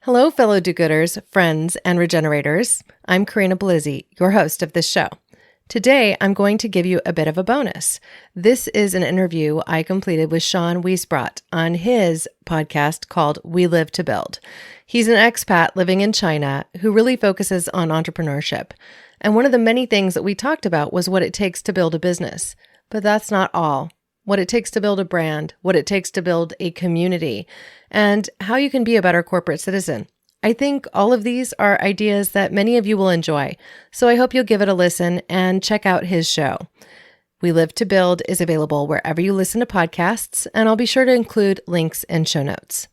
Hello, fellow do-gooders, friends, and regenerators. I'm Corinna Bellizzi, your host of this show. Today, I'm going to give you a bit of a bonus. This is an interview I completed with Sean Weisbrot on his podcast called We Live to Build. He's an expat living in China who really focuses on entrepreneurship. And one of the many things that we talked about was what it takes to build a business. But that's not all. What it takes to build a brand, what it takes to build a community, and how you can be a better corporate citizen. I think all of these are ideas that many of you will enjoy, so I hope you'll give it a listen and check out his show. We Live to Build is available wherever you listen to podcasts, and I'll be sure to include links in show notes.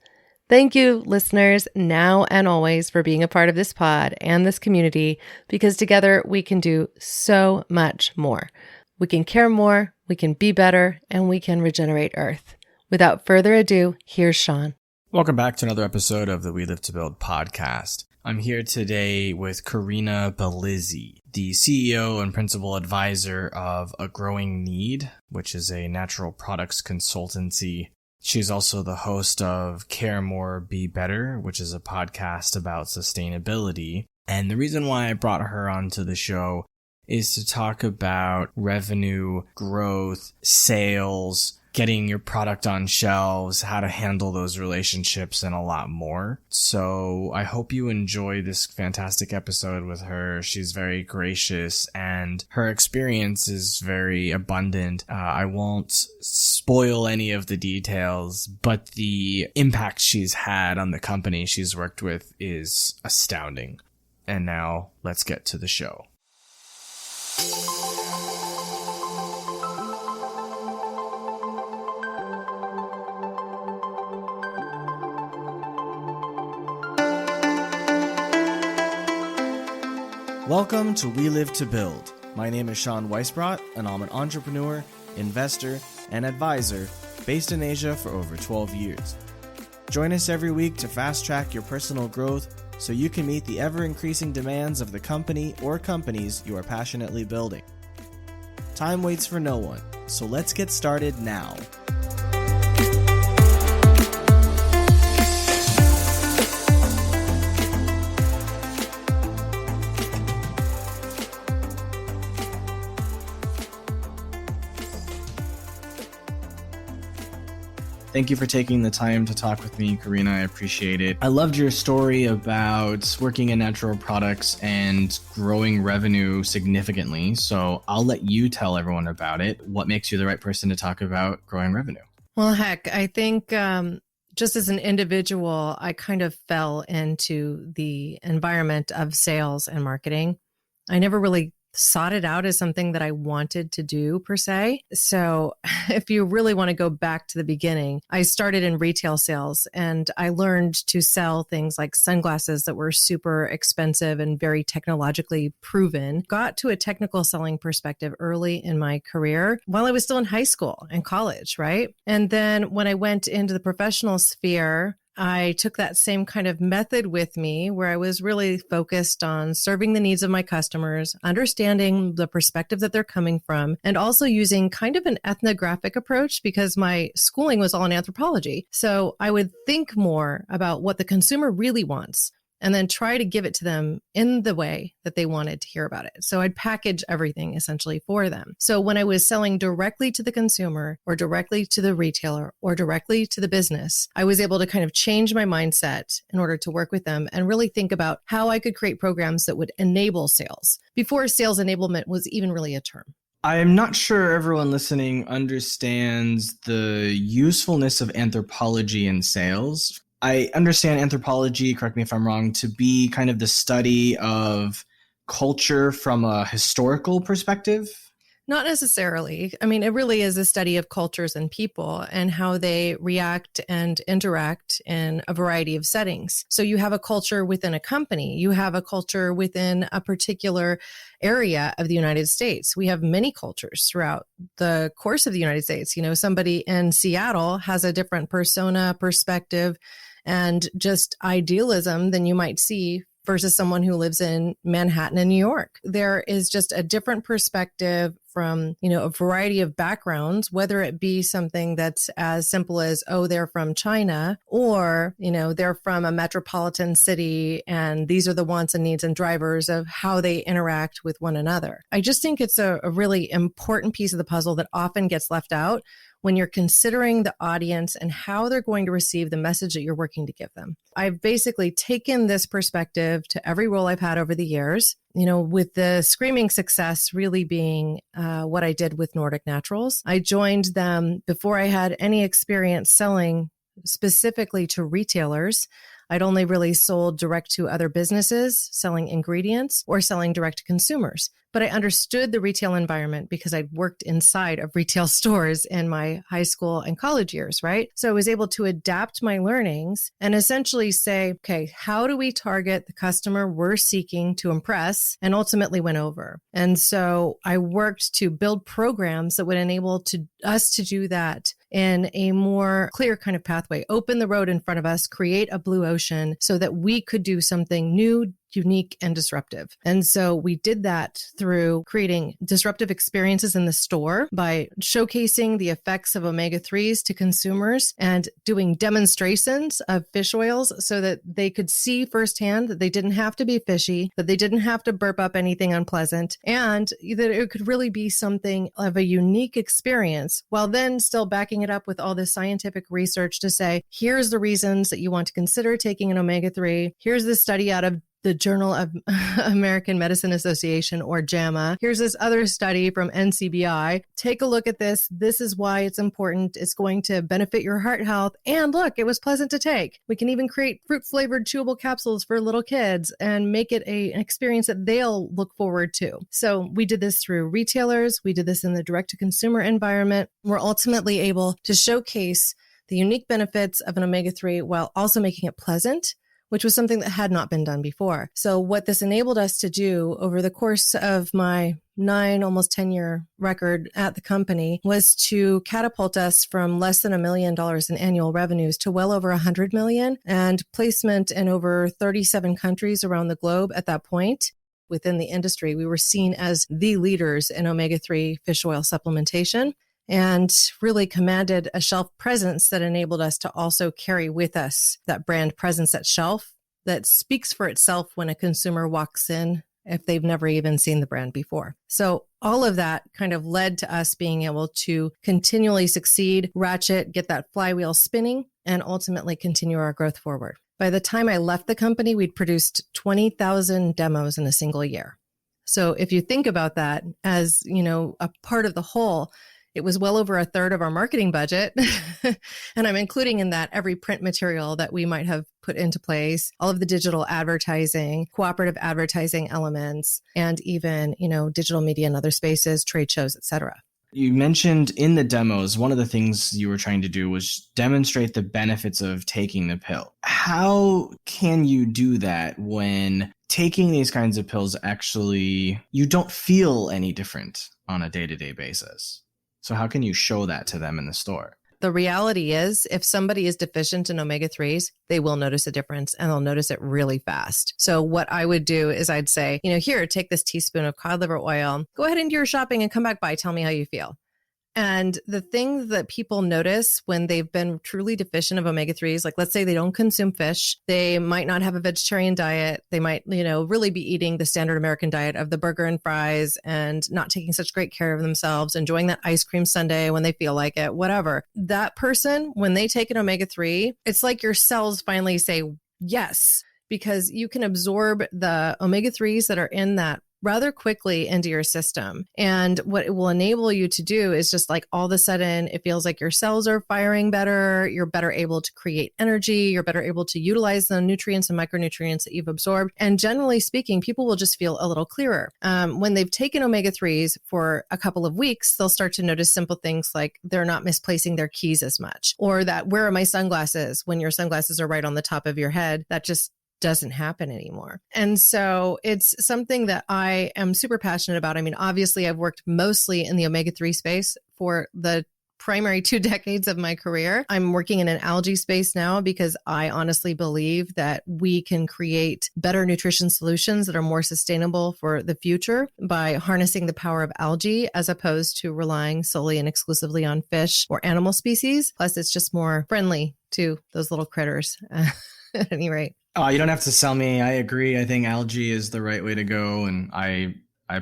Thank you, listeners, now and always, for being a part of this pod and this community, because together we can do so much more. We can care more, we can be better, and we can regenerate Earth. Without further ado, here's Sean. Welcome back to another episode of the We Live to Build podcast. I'm here today with Corinna Bellizzi, the CEO and principal advisor of A Growing Need, which is a natural products consultancy. She's also the host of Care More, Be Better, which is a podcast about sustainability. And the reason why I brought her onto the show is to talk about revenue, growth, sales, getting your product on shelves, how to handle those relationships, and a lot more. So I hope you enjoy this fantastic episode with her. She's very gracious and her experience is very abundant. I won't spoil any of the details, but the impact she's had on the company she's worked with is astounding. And now let's get to the show. Welcome to We Live to Build. My name is Sean Weisbrot, and I'm an entrepreneur, investor, and advisor based in Asia for over 12 years. Join us every week to fast-track your personal growth so you can meet the ever-increasing demands of the company or companies you are passionately building. Time waits for no one, so let's get started now. Thank you for taking the time to talk with me, Corinna. I appreciate it. I loved your story about working in natural products and growing revenue significantly. So I'll let you tell everyone about it. What makes you the right person to talk about growing revenue? Well, heck, I think just as an individual, I kind of fell into the environment of sales and marketing. I never really sought it out as something that I wanted to do per se. So if you really want to go back to the beginning, I started in retail sales and I learned to sell things like sunglasses that were super expensive and very technologically proven. Got to a technical selling perspective early in my career while I was still in high school and college, right? And then when I went into the professional sphere, I took that same kind of method with me where I was really focused on serving the needs of my customers, understanding the perspective that they're coming from, and also using kind of an ethnographic approach because my schooling was all in anthropology. So I would think more about what the consumer really wants and then try to give it to them in the way that they wanted to hear about it. So I'd package everything essentially for them. So when I was selling directly to the consumer or directly to the retailer or directly to the business, I was able to kind of change my mindset in order to work with them and really think about how I could create programs that would enable sales before sales enablement was even really a term. I am not sure everyone listening understands the usefulness of anthropology in sales. I understand anthropology, correct me if I'm wrong, to be kind of the study of culture from a historical perspective. Not necessarily. I mean, it really is a study of cultures and people and how they react and interact in a variety of settings. So you have a culture within a company. You have a culture within a particular area of the United States. We have many cultures throughout the course of the United States. You know, somebody in Seattle has a different persona, perspective, and just idealism than you might see versus someone who lives in Manhattan and New York. There is just a different perspective from, a variety of backgrounds, whether it be something that's as simple as, oh, they're from China, or, they're from a metropolitan city and these are the wants and needs and drivers of how they interact with one another. I just think it's a really important piece of the puzzle that often gets left out when you're considering the audience and how they're going to receive the message that you're working to give them. I've basically taken this perspective to every role I've had over the years, with the screaming success really being what I did with Nordic Naturals. I joined them before I had any experience selling specifically to retailers. I'd only really sold direct to other businesses, selling ingredients or selling direct to consumers. But I understood the retail environment because I'd worked inside of retail stores in my high school and college years, right? So I was able to adapt my learnings and essentially say, okay, how do we target the customer we're seeking to impress and ultimately win over? And so I worked to build programs that would enable us to do that in a more clear kind of pathway, open the road in front of us, create a blue ocean so that we could do something new, unique, and disruptive. And so we did that through creating disruptive experiences in the store by showcasing the effects of omega-3s to consumers and doing demonstrations of fish oils so that they could see firsthand that they didn't have to be fishy, that they didn't have to burp up anything unpleasant, and that it could really be something of a unique experience while then still backing it up with all this scientific research to say, here's the reasons that you want to consider taking an omega-3. Here's the study out of the Journal of American Medicine Association, or JAMA. Here's this other study from NCBI. Take a look at this. This is why it's important. It's going to benefit your heart health. And look, it was pleasant to take. We can even create fruit-flavored chewable capsules for little kids and make it an experience that they'll look forward to. So we did this through retailers. We did this in the direct-to-consumer environment. We're ultimately able to showcase the unique benefits of an omega-3 while also making it pleasant, which was something that had not been done before. So what this enabled us to do over the course of my 9, almost 10-year record at the company was to catapult us from less than $1 million in annual revenues to well over $100 million and placement in over 37 countries around the globe at that point. Within the industry, we were seen as the leaders in omega-3 fish oil supplementation, and really commanded a shelf presence that enabled us to also carry with us that brand presence at shelf that speaks for itself when a consumer walks in if they've never even seen the brand before. So all of that kind of led to us being able to continually succeed, ratchet, get that flywheel spinning, and ultimately continue our growth forward. By the time I left the company, we'd produced 20,000 demos in a single year. So if you think about that as, a part of the whole, it was well over a third of our marketing budget. And I'm including in that every print material that we might have put into place, all of the digital advertising, cooperative advertising elements, and even, digital media and other spaces, trade shows, et cetera. You mentioned in the demos, one of the things you were trying to do was demonstrate the benefits of taking the pill. How can you do that when taking these kinds of pills actually, you don't feel any different on a day-to-day basis? So how can you show that to them in the store? The reality is, if somebody is deficient in omega-3s, they will notice a difference and they'll notice it really fast. So what I would do is I'd say, here, take this teaspoon of cod liver oil, go ahead and do your shopping and come back by, tell me how you feel. And the thing that people notice when they've been truly deficient of omega-3s, like let's say they don't consume fish, they might not have a vegetarian diet, they might, really be eating the standard American diet of the burger and fries and not taking such great care of themselves, enjoying that ice cream sundae when they feel like it, whatever. That person, when they take an omega-3, it's like your cells finally say yes, because you can absorb the omega-3s that are in that rather quickly into your system. And what it will enable you to do is just like all of a sudden, it feels like your cells are firing better. You're better able to create energy. You're better able to utilize the nutrients and micronutrients that you've absorbed. And generally speaking, people will just feel a little clearer. When they've taken omega-3s for a couple of weeks, they'll start to notice simple things like they're not misplacing their keys as much, or that where are my sunglasses when your sunglasses are right on the top of your head. That just doesn't happen anymore. And so it's something that I am super passionate about. I mean, obviously, I've worked mostly in the omega-3 space for the primary 2 decades of my career. I'm working in an algae space now because I honestly believe that we can create better nutrition solutions that are more sustainable for the future by harnessing the power of algae as opposed to relying solely and exclusively on fish or animal species. Plus, it's just more friendly to those little critters at any rate. Oh, you don't have to sell me. I agree. I think algae is the right way to go. And I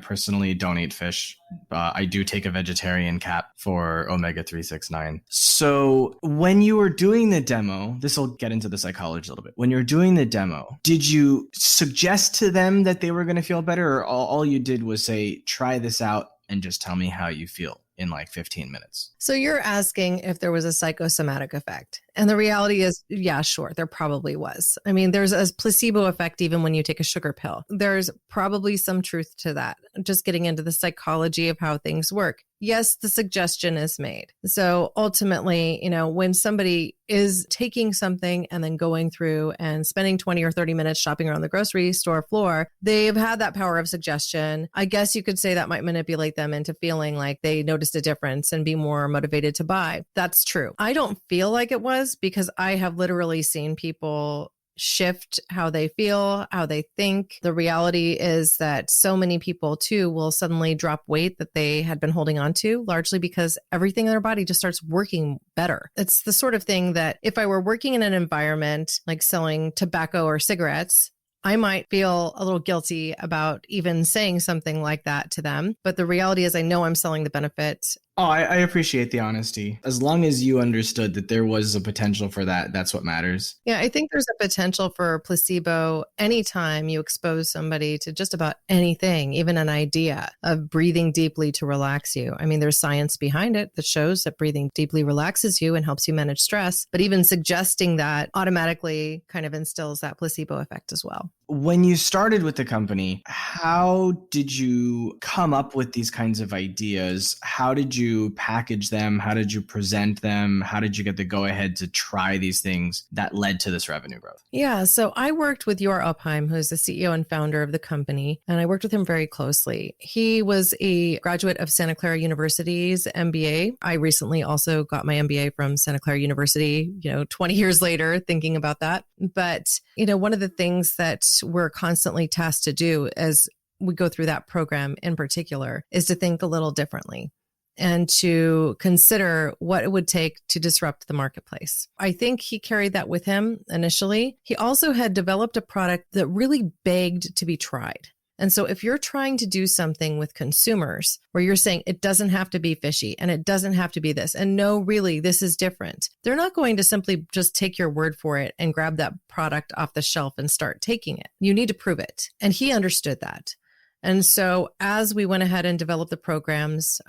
personally don't eat fish. I do take a vegetarian cap for omega-369. So when you were doing the demo, this will get into the psychology a little bit. When you're doing the demo, did you suggest to them that they were going to feel better, or all you did was say, try this out and just tell me how you feel in like 15 minutes? So you're asking if there was a psychosomatic effect. And the reality is, yeah, sure, there probably was. I mean, there's a placebo effect even when you take a sugar pill. There's probably some truth to that. Just getting into the psychology of how things work. Yes, the suggestion is made. So ultimately, when somebody is taking something and then going through and spending 20 or 30 minutes shopping around the grocery store floor, they've had that power of suggestion. I guess you could say that might manipulate them into feeling like they noticed a difference and be more motivated to buy. That's true. I don't feel like it was, because I have literally seen people shift how they feel, how they think. The reality is that so many people too will suddenly drop weight that they had been holding on to, largely because everything in their body just starts working better. It's the sort of thing that if I were working in an environment like selling tobacco or cigarettes, I might feel a little guilty about even saying something like that to them. But the reality is I know I'm selling the benefit. Oh, I appreciate the honesty. As long as you understood that there was a potential for that, that's what matters. Yeah, I think there's a potential for placebo anytime you expose somebody to just about anything, even an idea of breathing deeply to relax you. I mean, there's science behind it that shows that breathing deeply relaxes you and helps you manage stress. But even suggesting that automatically kind of instills that placebo effect as well. When you started with the company, how did you come up with these kinds of ideas? How did you package them? How did you present them? How did you get the go-ahead to try these things that led to this revenue growth? Yeah, so I worked with Yor Opheim, who's the CEO and founder of the company, and I worked with him very closely. He was a graduate of Santa Clara University's MBA. I recently also got my MBA from Santa Clara University, 20 years later, thinking about that. But, one of the things that we're constantly tasked to do as we go through that program in particular is to think a little differently and to consider what it would take to disrupt the marketplace. I think he carried that with him initially. He also had developed a product that really begged to be tried. And so if you're trying to do something with consumers where you're saying it doesn't have to be fishy and it doesn't have to be this, and no, really, this is different, they're not going to simply just take your word for it and grab that product off the shelf and start taking it. You need to prove it. And he understood that. And so as we went ahead and developed the programs,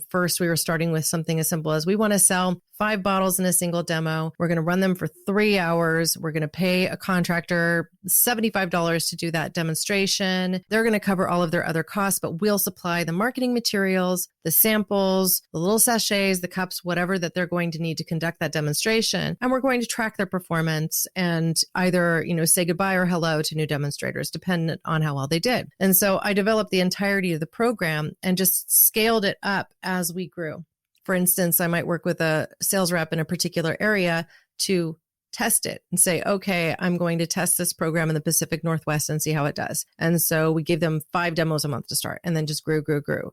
first we were starting with something as simple as we want to sell 5 bottles in a single demo. We're going to run them for 3 hours. We're going to pay a contractor $75 to do that demonstration. They're going to cover all of their other costs, but we'll supply the marketing materials, the samples, the little sachets, the cups, whatever that they're going to need to conduct that demonstration. And we're going to track their performance and either, say goodbye or hello to new demonstrators, dependent on how well they did. And so I developed the entirety of the program and just scaled it up as we grew. For instance, I might work with a sales rep in a particular area to test it and say, okay, I'm going to test this program in the Pacific Northwest and see how it does. And so we gave them 5 demos a month to start, and then just grew,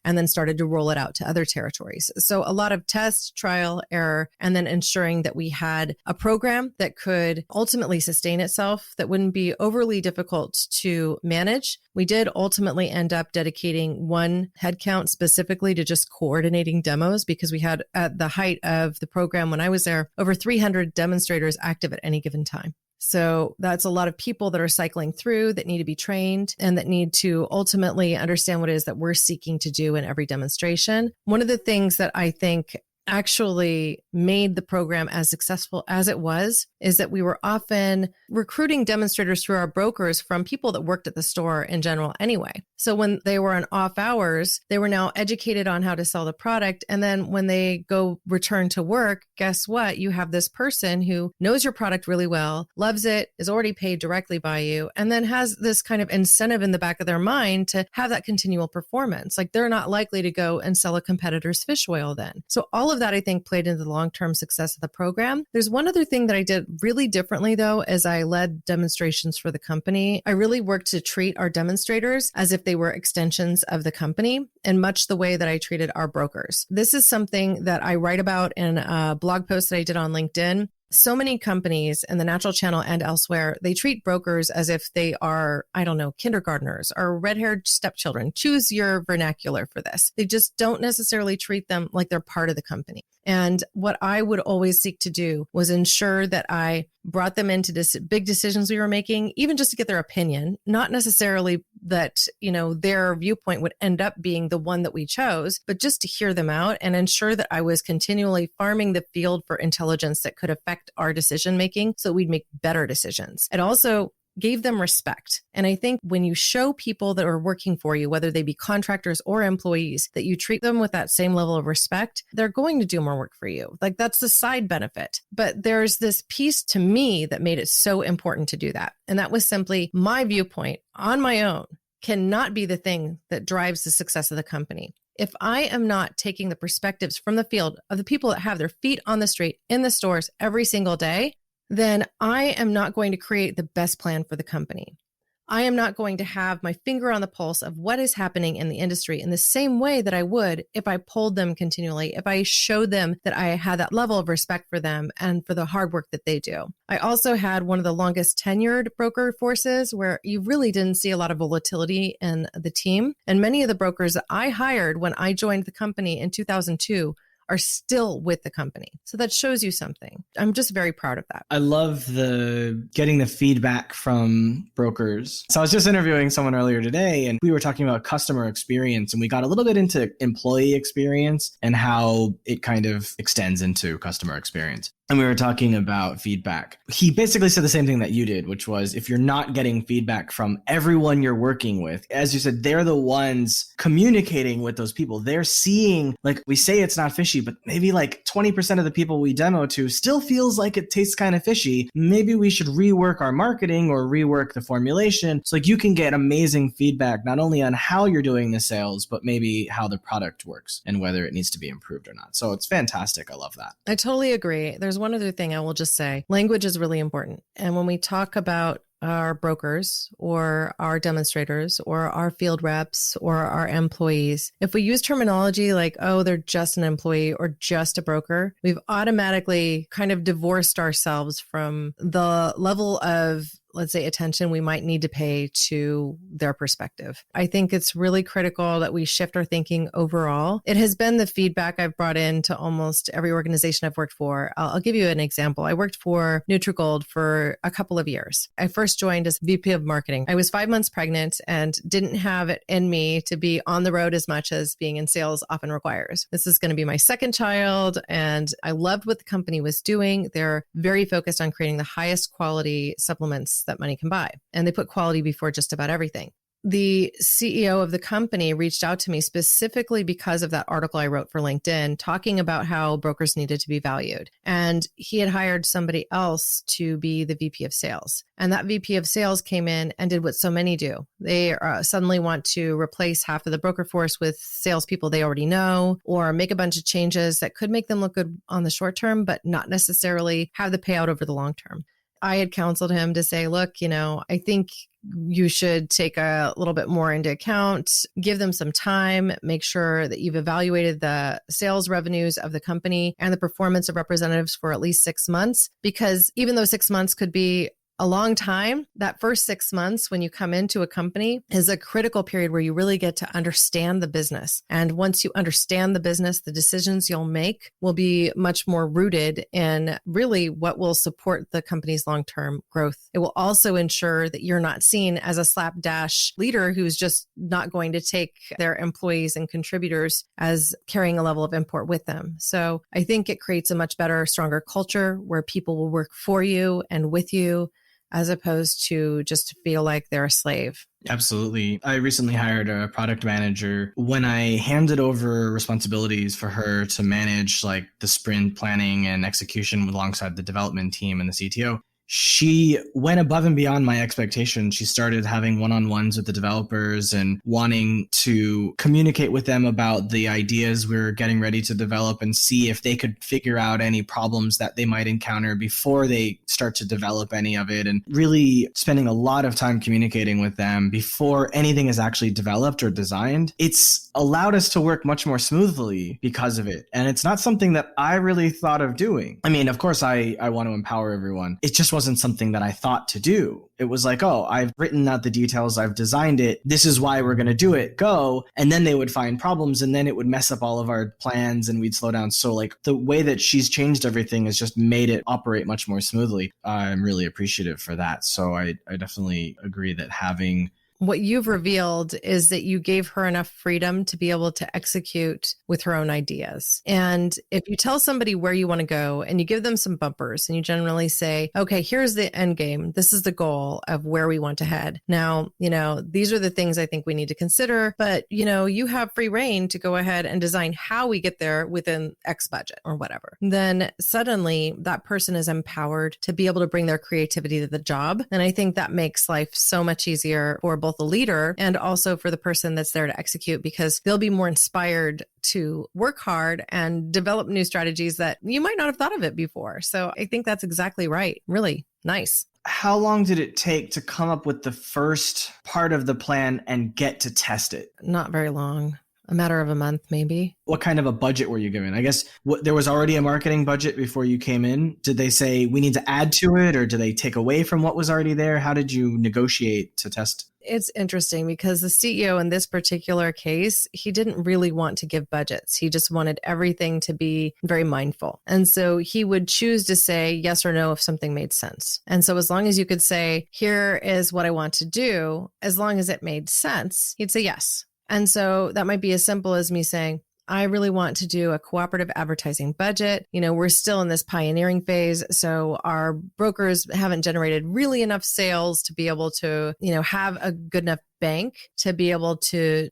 and then started to roll it out to other territories. So a lot of test, trial, error, and then ensuring that we had a program that could ultimately sustain itself, that wouldn't be overly difficult to manage. We did ultimately end up dedicating one headcount specifically to just coordinating demos, because we had, at the height of the program when I was there, over 300 demonstrators active at any given time. So that's a lot of people that are cycling through that need to be trained and that need to ultimately understand what it is that we're seeking to do in every demonstration. One of the things that I think actually made the program as successful as it was is that we were often recruiting demonstrators through our brokers from people that worked at the store in general anyway. So when they were on off hours, they were now educated on how to sell the product. And then when they go return to work, guess what? You have this person who knows your product really well, loves it, is already paid directly by you, and then has this kind of incentive in the back of their mind to have that continual performance. Like, they're not likely to go and sell a competitor's fish oil then. So all of that, I think, played into the long-term success of the program. There's one other thing that I did really differently, though, as I led demonstrations for the company. I really worked to treat our demonstrators as if they were extensions of the company, and much the way that I treated our brokers. This is something that I write about in a blog post that I did on LinkedIn. So many companies in the natural channel and elsewhere, they treat brokers as if they are, I don't know, kindergartners or red-haired stepchildren. Choose your vernacular for this. They just don't necessarily treat them like they're part of the company. And what I would always seek to do was ensure that I brought them into big decisions we were making, even just to get their opinion, not necessarily that, their viewpoint would end up being the one that we chose, but just to hear them out and ensure that I was continually farming the field for intelligence that could affect our decision making so we'd make better decisions. It also gave them respect. And I think when you show people that are working for you, whether they be contractors or employees, that you treat them with that same level of respect, they're going to do more work for you. Like, that's the side benefit. But there's this piece to me that made it so important to do that. And that was simply my viewpoint on my own cannot be the thing that drives the success of the company. If I am not taking the perspectives from the field of the people that have their feet on the street in the stores every single day, then I am not going to create the best plan for the company. I am not going to have my finger on the pulse of what is happening in the industry in the same way that I would if I polled them continually, if I showed them that I had that level of respect for them and for the hard work that they do. I also had one of the longest tenured broker forces where you really didn't see a lot of volatility in the team. And many of the brokers that I hired when I joined the company in 2002 are still with the company. So that shows you something. I'm just very proud of that. I love the getting the feedback from brokers. So I was just interviewing someone earlier today, and we were talking about customer experience, and we got a little bit into employee experience and how it kind of extends into customer experience. And we were talking about feedback. He basically said the same thing that you did, which was if you're not getting feedback from everyone you're working with, as you said, they're the ones communicating with those people. They're seeing, like, we say it's not fishy, but maybe like 20% of the people we demo to still feels like it tastes kind of fishy. Maybe we should rework our marketing or rework the formulation. So like you can get amazing feedback, not only on how you're doing the sales, but maybe how the product works and whether it needs to be improved or not. So it's fantastic. I love that. I totally agree. There's one other thing I will just say. Language is really important. And when we talk about our brokers or our demonstrators or our field reps or our employees, if we use terminology like, oh, they're just an employee or just a broker, we've automatically kind of divorced ourselves from the level of, let's say, attention we might need to pay to their perspective. I think it's really critical that we shift our thinking overall. It has been the feedback I've brought into almost every organization I've worked for. I'll give you an example. I worked for Nutrigold for a couple of years. I first joined as VP of marketing. I was 5 months pregnant and didn't have it in me to be on the road as much as being in sales often requires. This is going to be my second child, and I loved what the company was doing. They're very focused on creating the highest quality supplements that money can buy. And they put quality before just about everything. The CEO of the company reached out to me specifically because of that article I wrote for LinkedIn, talking about how brokers needed to be valued. And he had hired somebody else to be the VP of sales. And that VP of sales came in and did what so many do. They suddenly want to replace half of the broker force with salespeople they already know, or make a bunch of changes that could make them look good on the short term, but not necessarily have the payout over the long term. I had counseled him to say, look, I think you should take a little bit more into account, give them some time, make sure that you've evaluated the sales revenues of the company and the performance of representatives for at least 6 months. Because even though 6 months could be a long time, that first 6 months when you come into a company is a critical period where you really get to understand the business. And once you understand the business, the decisions you'll make will be much more rooted in really what will support the company's long-term growth. It will also ensure that you're not seen as a slapdash leader who's just not going to take their employees and contributors as carrying a level of import with them. So I think it creates a much better, stronger culture where people will work for you and with you, as opposed to just feel like they're a slave. Absolutely. I recently hired a product manager. When I handed over responsibilities for her to manage like the sprint planning and execution alongside the development team and the CTO, she went above and beyond my expectations. She started having one-on-ones with the developers and wanting to communicate with them about the ideas we were getting ready to develop and see if they could figure out any problems that they might encounter before they start to develop any of it, and really spending a lot of time communicating with them before anything is actually developed or designed. It's allowed us to work much more smoothly because of it. And it's not something that I really thought of doing. I mean, of course, I want to empower everyone. It just wasn't something that I thought to do. It was like, oh, I've written out the details, I've designed it, this is why we're going to do it, go. And then they would find problems and then it would mess up all of our plans and we'd slow down. So like the way that she's changed everything has just made it operate much more smoothly. I'm really appreciative for that. So I definitely agree that having what you've revealed is that you gave her enough freedom to be able to execute with her own ideas. And if you tell somebody where you want to go and you give them some bumpers and you generally say, okay, here's the end game. This is the goal of where we want to head. Now, these are the things I think we need to consider, but you have free reign to go ahead and design how we get there within X budget or whatever. Then suddenly that person is empowered to be able to bring their creativity to the job. And I think that makes life so much easier for both the leader and also for the person that's there to execute, because they'll be more inspired to work hard and develop new strategies that you might not have thought of it before. So I think that's exactly right. Really nice. How long did it take to come up with the first part of the plan and get to test it? Not very long. A matter of a month, maybe. What kind of a budget were you given? I guess there was already a marketing budget before you came in. Did they say we need to add to it, or did they take away from what was already there? How did you negotiate to test? It's interesting because the CEO in this particular case, he didn't really want to give budgets. He just wanted everything to be very mindful. And so he would choose to say yes or no if something made sense. And so as long as you could say, here is what I want to do, as long as it made sense, he'd say yes. And so that might be as simple as me saying, I really want to do a cooperative advertising budget. We're still in this pioneering phase. So our brokers haven't generated really enough sales to be able to, have a good enough bank to be able to,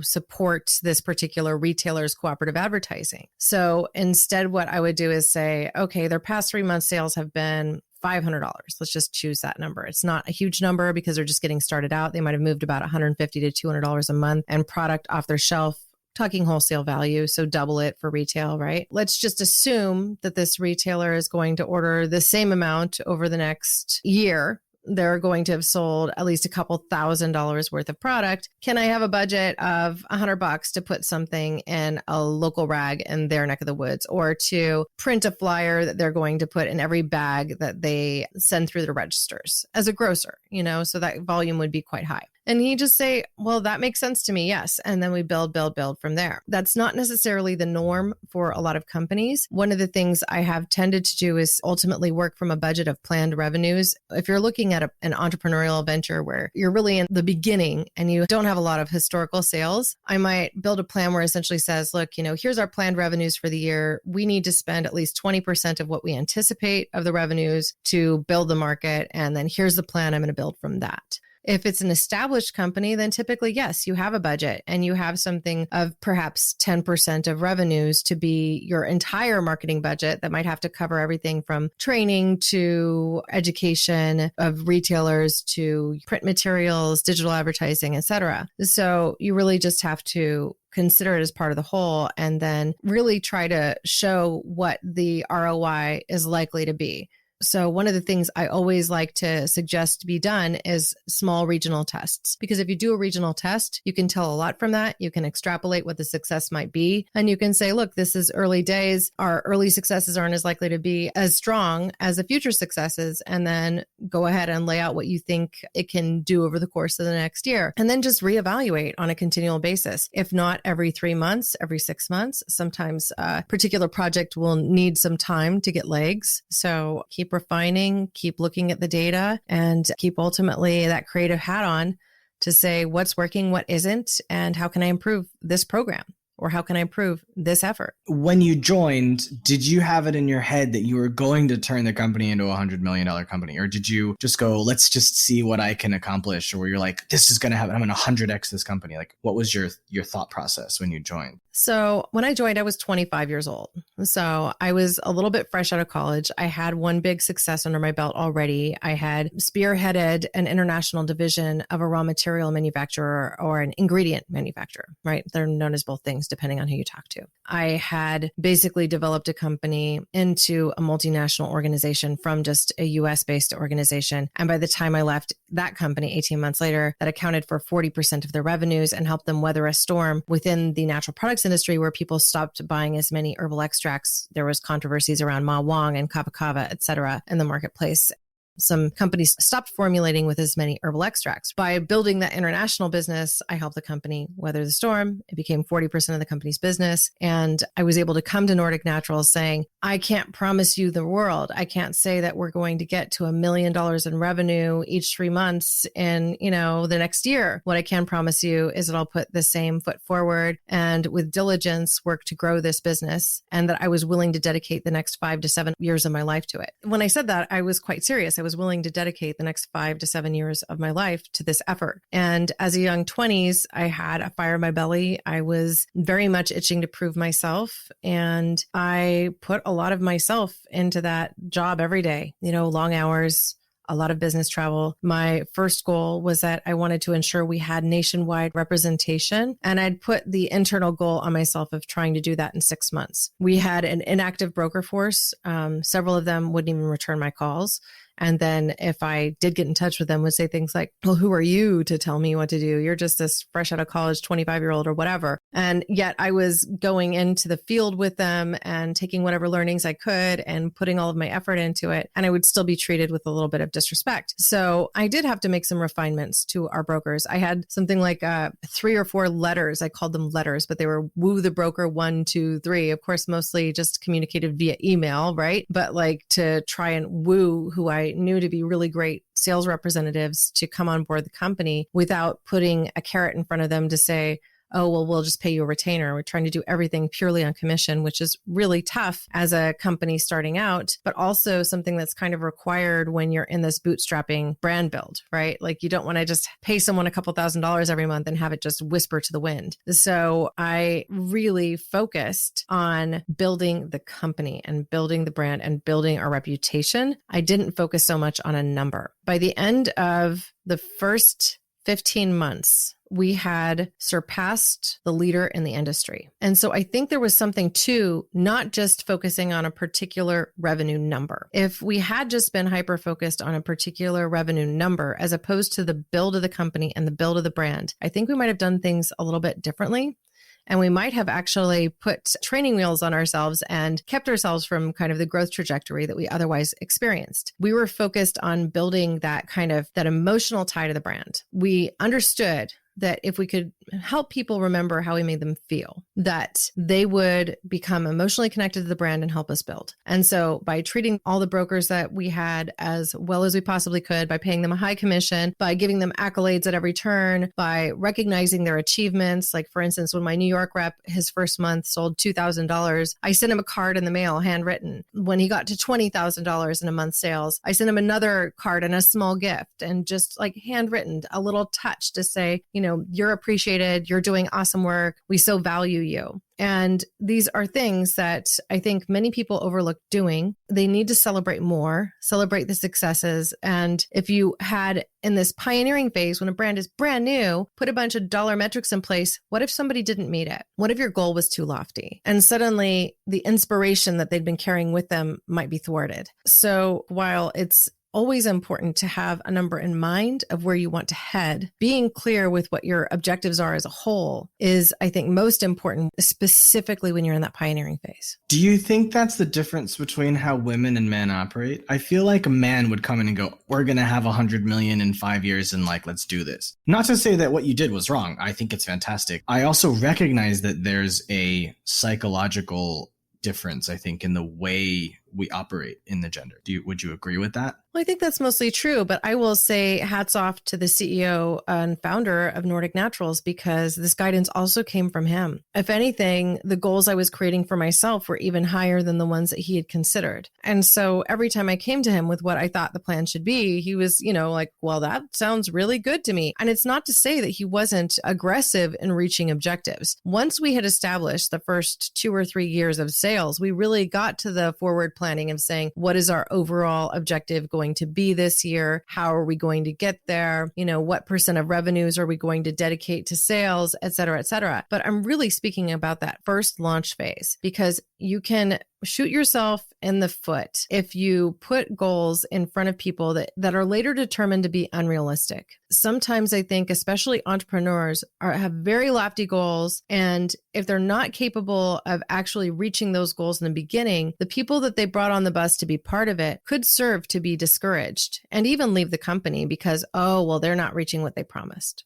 support this particular retailer's cooperative advertising. So instead, what I would do is say, okay, their past 3 months sales have been $500. Let's just choose that number. It's not a huge number because they're just getting started out. They might have moved about $150 to $200 a month and product off their shelf, talking wholesale value. So double it for retail, right? Let's just assume that this retailer is going to order the same amount over the next year. They're going to have sold at least a couple $1,000s worth of product. Can I have a budget of $100 to put something in a local rag in their neck of the woods, or to print a flyer that they're going to put in every bag that they send through the registers as a grocer, so that volume would be quite high. And he just say, well, that makes sense to me. Yes. And then we build from there. That's not necessarily the norm for a lot of companies. One of the things I have tended to do is ultimately work from a budget of planned revenues. If you're looking at an entrepreneurial venture where you're really in the beginning and you don't have a lot of historical sales, I might build a plan where it essentially says, look, here's our planned revenues for the year. We need to spend at least 20% of what we anticipate of the revenues to build the market. And then here's the plan I'm going to build from that. If it's an established company, then typically, yes, you have a budget and you have something of perhaps 10% of revenues to be your entire marketing budget that might have to cover everything from training to education of retailers to print materials, digital advertising, et cetera. So you really just have to consider it as part of the whole and then really try to show what the ROI is likely to be. So one of the things I always like to suggest to be done is small regional tests, because if you do a regional test, you can tell a lot from that. You can extrapolate what the success might be. And you can say, look, this is early days. Our early successes aren't as likely to be as strong as the future successes. And then go ahead and lay out what you think it can do over the course of the next year. And then just reevaluate on a continual basis. If not every 3 months, every 6 months, sometimes a particular project will need some time to get legs. So keep refining, keep looking at the data, and keep ultimately that creative hat on to say what's working, what isn't, and how can I improve this program Or how can I improve this effort? When you joined, did you have it in your head that you were going to turn the company into $100 million company? Or did you just go, let's just see what I can accomplish? Or were you like, this is going to happen, I'm going to 100x this company? Like, what was your thought process when you joined? So when I joined, I was 25 years old. So I was a little bit fresh out of college. I had one big success under my belt already. I had spearheaded an international division of a raw material manufacturer or an ingredient manufacturer, right? They're known as both things depending on who you talk to. I had basically developed a company into a multinational organization from just a US-based organization. And by the time I left that company 18 months later, that accounted for 40% of their revenues and helped them weather a storm within the natural products industry where people stopped buying as many herbal extracts. There was controversies around Ma Wang and Kava Kava, et cetera, in the marketplace. Some companies stopped formulating with as many herbal extracts. By building that international business, I helped the company weather the storm. It became 40% of the company's business. And I was able to come to Nordic Naturals saying, I can't promise you the world. I can't say that we're going to get to $1 million in revenue each 3 months in, the next year. What I can promise you is that I'll put the same foot forward and with diligence work to grow this business, and that I was willing to dedicate the next 5 to 7 years of my life to it. When I said that, I was quite serious. I was willing to dedicate the next 5 to 7 years of my life to this effort. And as a young 20s, I had a fire in my belly. I was very much itching to prove myself. And I put a lot of myself into that job every day, long hours, a lot of business travel. My first goal was that I wanted to ensure we had nationwide representation. And I'd put the internal goal on myself of trying to do that in 6 months. We had an inactive broker force. Several of them wouldn't even return my calls. And then if I did get in touch with them, would say things like, well, who are you to tell me what to do? You're just this fresh out of college 25-year-old or whatever. And yet I was going into the field with them and taking whatever learnings I could and putting all of my effort into it. And I would still be treated with a little bit of disrespect. So I did have to make some refinements to our brokers. I had something like 3 or 4 letters. I called them letters, but they were woo the broker 1, 2, 3. Of course, mostly just communicated via email, right? But like to try and woo who I knew to be really great sales representatives to come on board the company without putting a carrot in front of them to say, oh, well, we'll just pay you a retainer. We're trying to do everything purely on commission, which is really tough as a company starting out, but also something that's kind of required when you're in this bootstrapping brand build, right? Like you don't want to just pay someone a couple $1,000s every month and have it just whisper to the wind. So I really focused on building the company and building the brand and building our reputation. I didn't focus so much on a number. By the end of the first 15 months, we had surpassed the leader in the industry. And so I think there was something to not just focusing on a particular revenue number. If we had just been hyper-focused on a particular revenue number, as opposed to the build of the company and the build of the brand, I think we might have done things a little bit differently. And we might have actually put training wheels on ourselves and kept ourselves from kind of the growth trajectory that we otherwise experienced. We were focused on building that emotional tie to the brand. We understood that if we could help people remember how we made them feel, that they would become emotionally connected to the brand and help us build. And so by treating all the brokers that we had as well as we possibly could, by paying them a high commission, by giving them accolades at every turn, by recognizing their achievements, like for instance, when my New York rep, his first month sold $2,000, I sent him a card in the mail, handwritten. When he got to $20,000 in a month's sales, I sent him another card and a small gift and just like handwritten, a little touch to say, you're appreciated, you're doing awesome work, we so value you. And these are things that I think many people overlook doing. They need to celebrate more, celebrate the successes. And if you had in this pioneering phase, when a brand is brand new, put a bunch of dollar metrics in place, what if somebody didn't meet it? What if your goal was too lofty? And suddenly the inspiration that they'd been carrying with them might be thwarted. So while it's always important to have a number in mind of where you want to head, being clear with what your objectives are as a whole is, I think, most important, specifically when you're in that pioneering phase. Do you think that's the difference between how women and men operate? I feel like a man would come in and go, we're going to have 100 million in 5 years and let's do this. Not to say that what you did was wrong. I think it's fantastic. I also recognize that there's a psychological difference, I think, in the way we operate in the gender. Would you agree with that? Well, I think that's mostly true, but I will say hats off to the CEO and founder of Nordic Naturals because this guidance also came from him. If anything, the goals I was creating for myself were even higher than the ones that he had considered. And so every time I came to him with what I thought the plan should be, he was, like, well, that sounds really good to me. And it's not to say that he wasn't aggressive in reaching objectives. Once we had established the first 2 or 3 years of sales, we really got to the forward planning of saying, what is our overall objective going to be this year? How are we going to get there? What percent of revenues are we going to dedicate to sales, et cetera, et cetera. But I'm really speaking about that first launch phase because you can shoot yourself in the foot if you put goals in front of people that are later determined to be unrealistic. Sometimes I think, especially entrepreneurs, have very lofty goals. And if they're not capable of actually reaching those goals in the beginning, the people that they brought on the bus to be part of it could serve to be discouraged and even leave the company because, they're not reaching what they promised.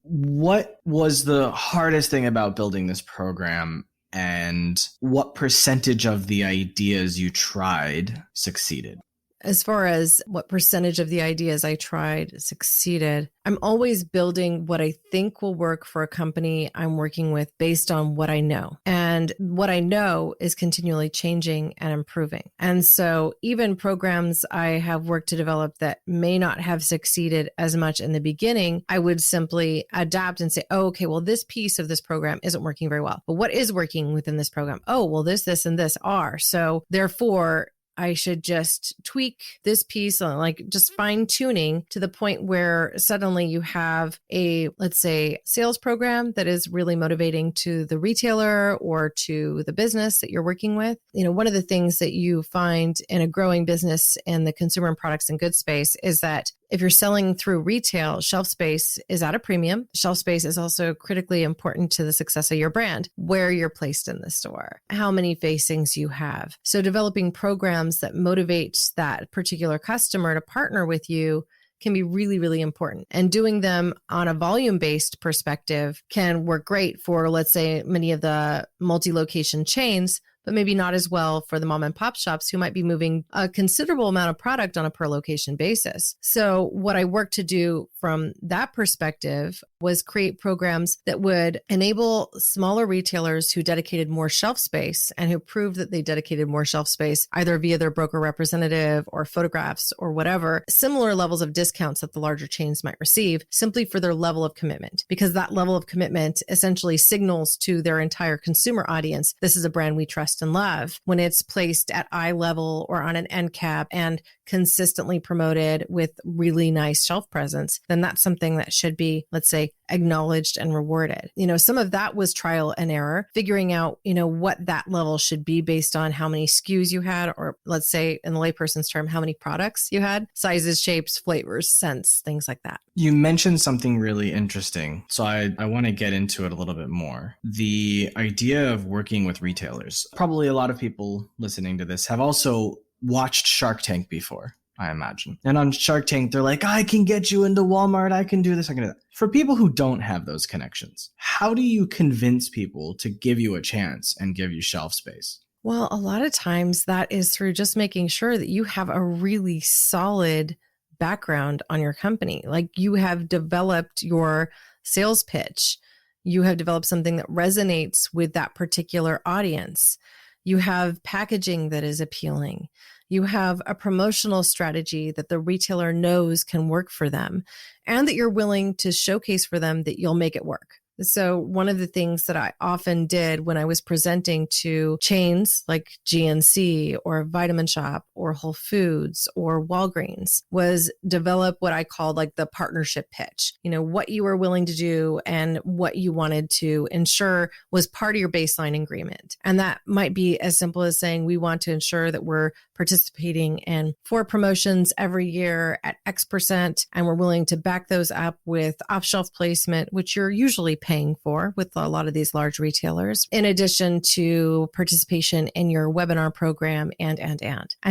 What was the hardest thing about building this program? And what percentage of the ideas you tried succeeded? As far as what percentage of the ideas I tried succeeded, I'm always building what I think will work for a company I'm working with based on what I know. And what I know is continually changing and improving. And so even programs I have worked to develop that may not have succeeded as much in the beginning, I would simply adapt and say, this piece of this program isn't working very well. But what is working within this program? This, and this are. So therefore, I should just tweak this piece, like just fine tuning to the point where suddenly you have a, let's say, sales program that is really motivating to the retailer or to the business that you're working with. One of the things that you find in a growing business in the consumer and products and goods space is that if you're selling through retail, shelf space is at a premium. Shelf space is also critically important to the success of your brand, where you're placed in the store, how many facings you have. So developing programs that motivate that particular customer to partner with you can be really, really important. And doing them on a volume-based perspective can work great for, let's say, many of the multi-location chains, but maybe not as well for the mom and pop shops who might be moving a considerable amount of product on a per location basis. So what I worked to do from that perspective was create programs that would enable smaller retailers who dedicated more shelf space and who proved that they dedicated more shelf space, either via their broker representative or photographs or whatever, similar levels of discounts that the larger chains might receive simply for their level of commitment, because that level of commitment essentially signals to their entire consumer audience, this is a brand we trust and love. When it's placed at eye level or on an end cap and consistently promoted with really nice shelf presence, then that's something that should be, let's say, acknowledged and rewarded. Some of that was trial and error, figuring out, what that level should be based on how many SKUs you had, or let's say in the layperson's term, how many products you had, sizes, shapes, flavors, scents, things like that. You mentioned something really interesting. So I want to get into it a little bit more. The idea of working with retailers. Probably a lot of people listening to this have also watched Shark Tank before, I imagine. And on Shark Tank, they're like, I can get you into Walmart. I can do this. I can do that. For people who don't have those connections, how do you convince people to give you a chance and give you shelf space? Well, a lot of times that is through just making sure that you have a really solid background on your company. Like you have developed your sales pitch. You have developed something that resonates with that particular audience. You have packaging that is appealing. You have a promotional strategy that the retailer knows can work for them, and that you're willing to showcase for them that you'll make it work. So one of the things that I often did when I was presenting to chains like GNC or Vitamin Shop or Whole Foods or Walgreens was develop what I called like the partnership pitch, what you were willing to do and what you wanted to ensure was part of your baseline agreement. And that might be as simple as saying, we want to ensure that we're participating in 4 promotions every year at X%, and we're willing to back those up with off-shelf placement, which you're usually paying for with a lot of these large retailers, in addition to participation in your webinar program and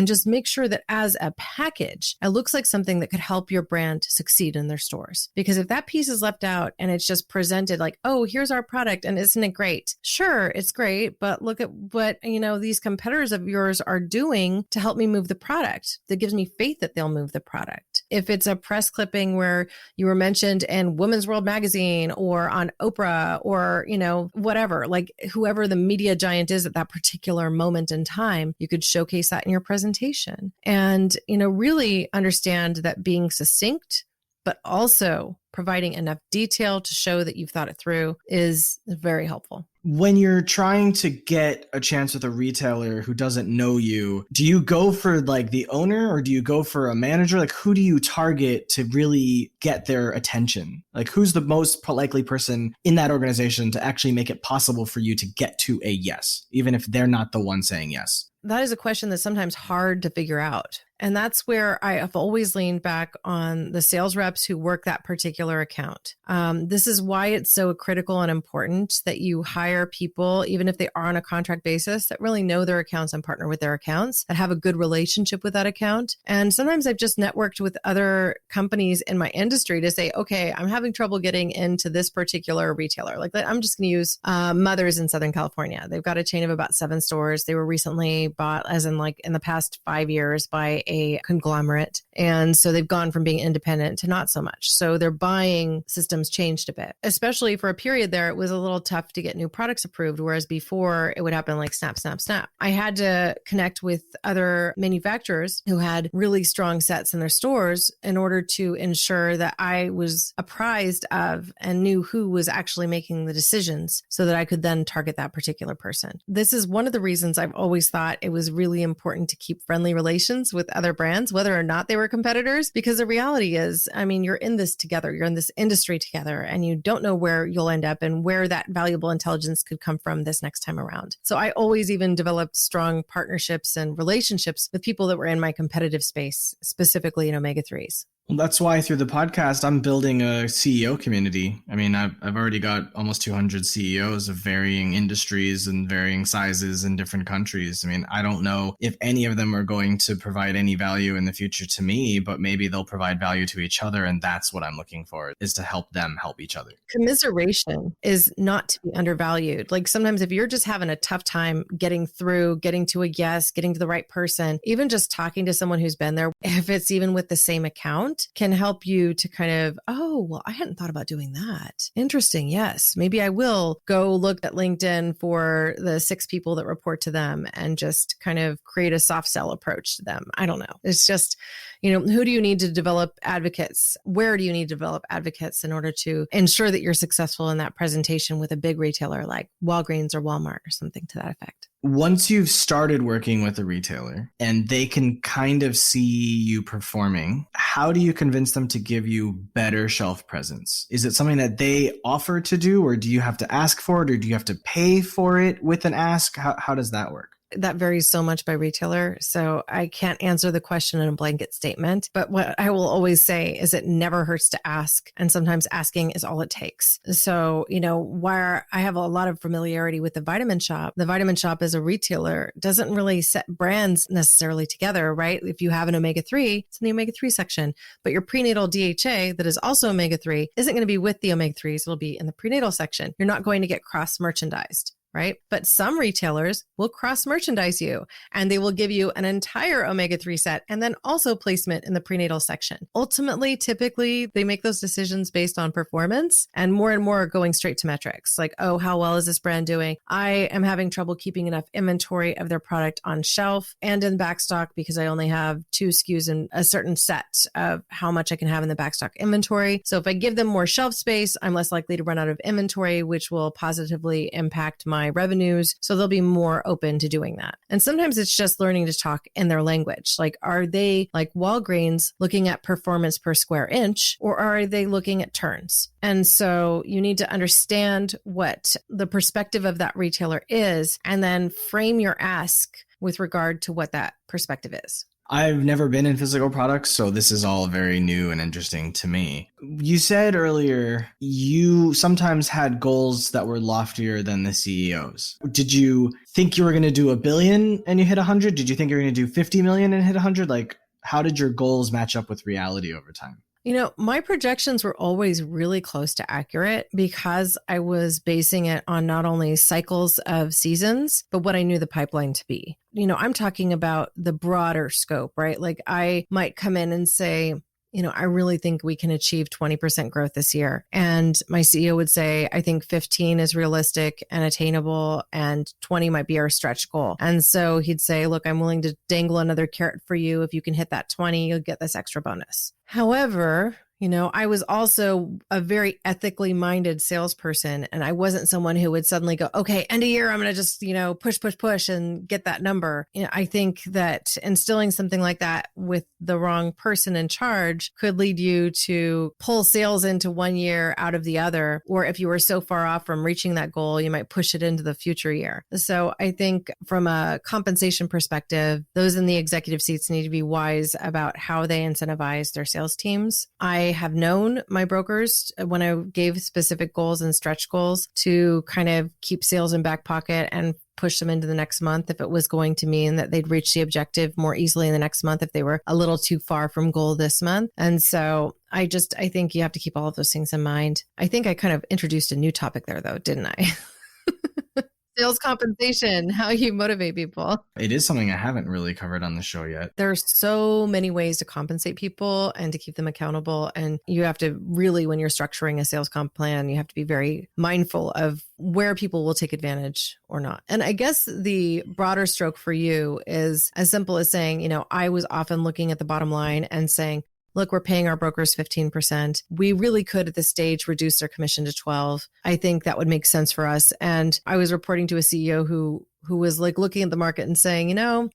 just make sure that as a package, it looks like something that could help your brand succeed in their stores. Because if that piece is left out and it's just presented like, oh, here's our product and isn't it great? Sure, it's great, but look at what, these competitors of yours are doing to help me move the product. That gives me faith that they'll move the product. If it's a press clipping where you were mentioned in Women's World magazine or on Oprah or, whatever, like whoever the media giant is at that particular moment in time, you could showcase that in your presentation and, really understand that being succinct, but also providing enough detail to show that you've thought it through is very helpful. When you're trying to get a chance with a retailer who doesn't know you, do you go for like the owner or do you go for a manager? Like who do you target to really get their attention? Like who's the most likely person in that organization to actually make it possible for you to get to a yes, even if they're not the one saying yes? That is a question that's sometimes hard to figure out. And that's where I have always leaned back on the sales reps who work that particular account. This is why it's so critical and important that you hire people, even if they are on a contract basis, that really know their accounts and partner with their accounts, that have a good relationship with that account. And sometimes I've just networked with other companies in my industry to say, okay, I'm having trouble getting into this particular retailer. Like I'm just going to use Mother's in Southern California. They've got a chain of about 7 stores. They were recently bought, as in like in the past 5 years, by a conglomerate. And so they've gone from being independent to not so much. So their buying systems changed a bit, especially for a period there. It was a little tough to get new products approved, whereas before it would happen like snap, snap, snap. I had to connect with other manufacturers who had really strong sets in their stores in order to ensure that I was apprised of and knew who was actually making the decisions so that I could then target that particular person. This is one of the reasons I've always thought it was really important to keep friendly relations with other brands, whether or not they were competitors, because the reality is, you're in this together, you're in this industry together, and you don't know where you'll end up and where that valuable intelligence could come from this next time around. So I always even developed strong partnerships and relationships with people that were in my competitive space, specifically in omega-3s. Well, that's why through the podcast, I'm building a CEO community. I've already got almost 200 CEOs of varying industries and varying sizes in different countries. I don't know if any of them are going to provide any value in the future to me, but maybe they'll provide value to each other. And that's what I'm looking for, is to help them help each other. Commiseration is not to be undervalued. Like sometimes if you're just having a tough time getting through, getting to a yes, getting to the right person, even just talking to someone who's been there, if it's even with the same account, can help you to kind of, oh, well, I hadn't thought about doing that. Interesting. Yes. Maybe I will go look at LinkedIn for the 6 people that report to them and just kind of create a soft sell approach to them. I don't know. It's just, who do you need to develop advocates? Where do you need to develop advocates in order to ensure that you're successful in that presentation with a big retailer like Walgreens or Walmart or something to that effect? Once you've started working with a retailer and they can kind of see you performing, how do you convince them to give you better shelf presence? Is it something that they offer to do, or do you have to ask for it, or do you have to pay for it with an ask? How does that work? That varies so much by retailer. So I can't answer the question in a blanket statement. But what I will always say is it never hurts to ask. And sometimes asking is all it takes. So, where I have a lot of familiarity with the Vitamin Shoppe as a retailer doesn't really set brands necessarily together, right? If you have an omega-3, it's in the omega-3 section. But your prenatal DHA that is also omega-3 isn't going to be with the omega-3s. It'll be in the prenatal section. You're not going to get cross-merchandised. Right? But some retailers will cross-merchandise you and they will give you an entire omega-3 set and then also placement in the prenatal section. Ultimately, typically, they make those decisions based on performance and more are going straight to metrics. Like, oh, how well is this brand doing? I am having trouble keeping enough inventory of their product on shelf and in backstock because I only have 2 SKUs in a certain set of how much I can have in the backstock inventory. So if I give them more shelf space, I'm less likely to run out of inventory, which will positively impact my revenues. So they'll be more open to doing that. And sometimes it's just learning to talk in their language. Like, are they like Walgreens looking at performance per square inch, or are they looking at turns? And so you need to understand what the perspective of that retailer is and then frame your ask with regard to what that perspective is. I've never been in physical products, so this is all very new and interesting to me. You said earlier you sometimes had goals that were loftier than the CEOs. Did you think you were going to do 1 billion and you hit 100? Did you think you were going to do 50 million and hit 100? Like, how did your goals match up with reality over time? My projections were always really close to accurate because I was basing it on not only cycles of seasons, but what I knew the pipeline to be. I'm talking about the broader scope, right? Like I might come in and say, I really think we can achieve 20% growth this year. And my CEO would say, I think 15 is realistic and attainable and 20 might be our stretch goal. And so he'd say, look, I'm willing to dangle another carrot for you. If you can hit that 20, you'll get this extra bonus. However, I was also a very ethically minded salesperson, and I wasn't someone who would suddenly go, okay, end of year, I'm going to just, push and get that number. I think that instilling something like that with the wrong person in charge could lead you to pull sales into one year out of the other. Or if you were so far off from reaching that goal, you might push it into the future year. So I think from a compensation perspective, those in the executive seats need to be wise about how they incentivize their sales teams. I have known my brokers when I gave specific goals and stretch goals to kind of keep sales in back pocket and push them into the next month if it was going to mean that they'd reach the objective more easily in the next month if they were a little too far from goal this month. And so I think you have to keep all of those things in mind. I think I kind of introduced a new topic there though, didn't I? Sales compensation, how you motivate people. It is something I haven't really covered on the show yet. There's so many ways to compensate people and to keep them accountable. And you have to really, when you're structuring a sales comp plan, you have to be very mindful of where people will take advantage or not. And I guess the broader stroke for you is as simple as saying, I was often looking at the bottom line and saying, look, we're paying our brokers 15%. We really could at this stage reduce their commission to 12. I think that would make sense for us. And I was reporting to a CEO who was like looking at the market and saying,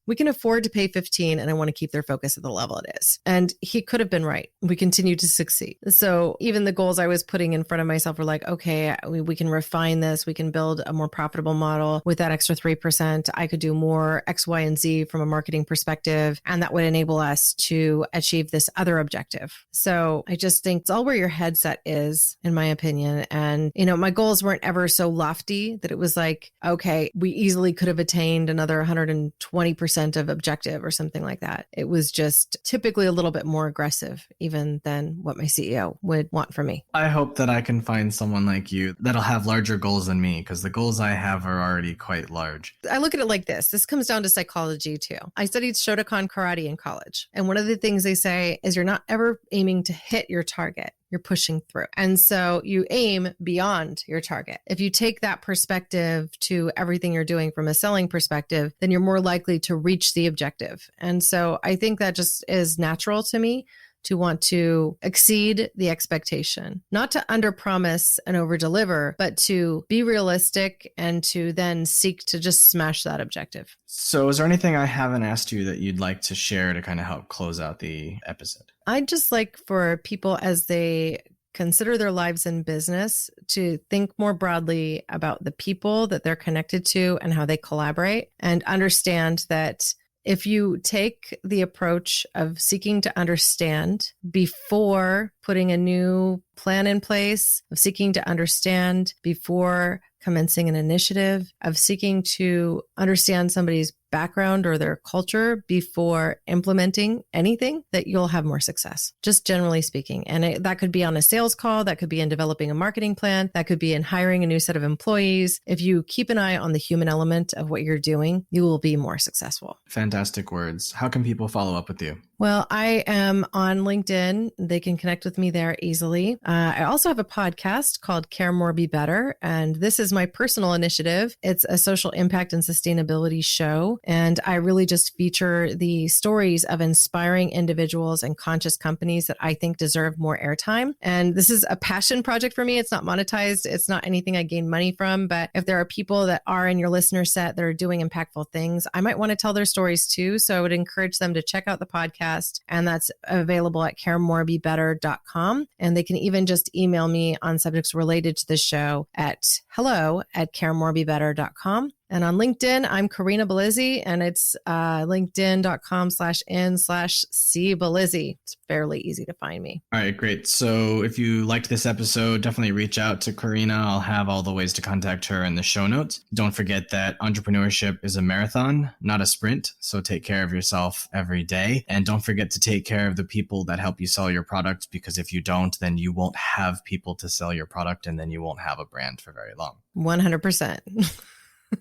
we can afford to pay 15 and I want to keep their focus at the level it is. And he could have been right. We continue to succeed. So even the goals I was putting in front of myself were like, okay, we can refine this. We can build a more profitable model with that extra 3%. I could do more X, Y, and Z from a marketing perspective. And that would enable us to achieve this other objective. So I just think it's all where your headset is, in my opinion. And, my goals weren't ever so lofty that it was like, okay, we easily could have attained another 120% of objective or something like that. It was just typically a little bit more aggressive even than what my CEO would want from me. I hope that I can find someone like you that'll have larger goals than me, because the goals I have are already quite large. I look at it like this. This comes down to psychology too. I studied Shotokan karate in college. And one of the things they say is you're not ever aiming to hit your target. You're pushing through. And so you aim beyond your target. If you take that perspective to everything you're doing from a selling perspective, then you're more likely to reach the objective. And so I think that just is natural to me to want to exceed the expectation, not to underpromise and overdeliver, but to be realistic and to then seek to just smash that objective. So is there anything I haven't asked you that you'd like to share to kind of help close out the episode? I'd just like for people, as they consider their lives in business, to think more broadly about the people that they're connected to and how they collaborate, and understand that if you take the approach of seeking to understand before putting a new plan in place, of seeking to understand before commencing an initiative, of seeking to understand somebody's background or their culture before implementing anything, that you'll have more success, just generally speaking. And that could be on a sales call, that could be in developing a marketing plan, that could be in hiring a new set of employees. If you keep an eye on the human element of what you're doing, you will be more successful. Fantastic words. How can people follow up with you? Well, I am on LinkedIn. They can connect with me there easily. I also have a podcast called Care More, Be Better. And this is my personal initiative. It's a social impact and sustainability show. And I really just feature the stories of inspiring individuals and conscious companies that I think deserve more airtime. And this is a passion project for me. It's not monetized. It's not anything I gain money from. But if there are people that are in your listener set that are doing impactful things, I might want to tell their stories too. So I would encourage them to check out the podcast. And that's available at caremorebebetter.com. And they can even just email me on subjects related to the show at hello@caremorebebetter.com. And on LinkedIn, I'm Corinna Bellizzi, and it's linkedin.com/n/C Bellizzi. It's fairly easy to find me. All right, great. So if you liked this episode, definitely reach out to Corinna. I'll have all the ways to contact her in the show notes. Don't forget that entrepreneurship is a marathon, not a sprint. So take care of yourself every day. And don't forget to take care of the people that help you sell your product, because if you don't, then you won't have people to sell your product, and then you won't have a brand for very long. 100%.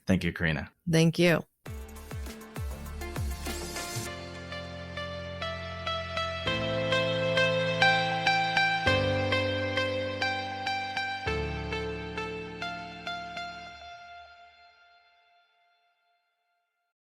Thank you, Corinna. Thank you.